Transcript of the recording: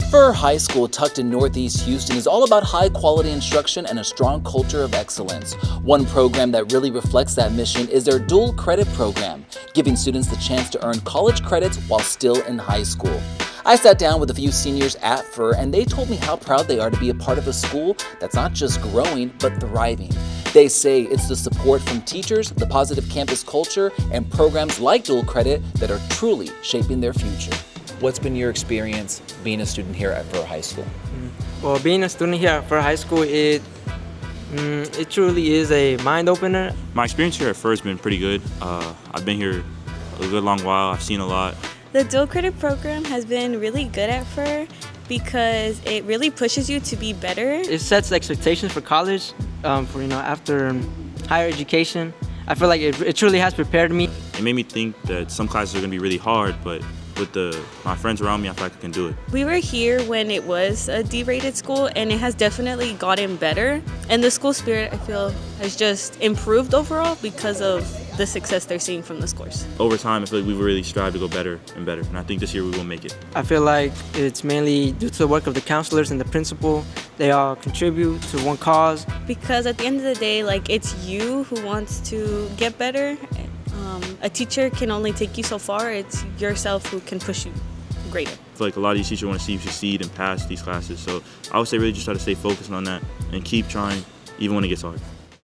Furr High School, tucked in Northeast Houston, is all about high-quality instruction and a strong culture of excellence. One program that really reflects that mission is their dual credit program, giving students the chance to earn college credits while still in high school. I sat down with a few seniors at Furr, and they told me how proud they are to be a part of a school that's not just growing, but thriving. They say it's the support from teachers, the positive campus culture, and programs like dual credit that are truly shaping their future. What's been your experience being a student here at Furr High School? Well, being a student here at Furr High School, it truly is a mind opener. My experience here at Furr has been pretty good. I've been here a good long while. I've seen a lot. The dual credit program has been really good at Furr because it really pushes you to be better. It sets expectations for college, after higher education. I feel like it truly has prepared me. It made me think that some classes are going to be really hard, but with my friends around me, I feel like I can do it. We were here when it was a D-rated school, and it has definitely gotten better. And the school spirit, I feel, has just improved overall because of the success they're seeing from the scores. Over time, I feel like we really strive to go better and better, and I think this year we will make it. I feel like it's mainly due to the work of the counselors and the principal. They all contribute to one cause. Because at the end of the day, it's you who wants to get better. A teacher can only take you so far. It's yourself who can push you greater. I feel like a lot of these teachers want to see you succeed and pass these classes, so I would say really just try to stay focused on that and keep trying even when it gets hard.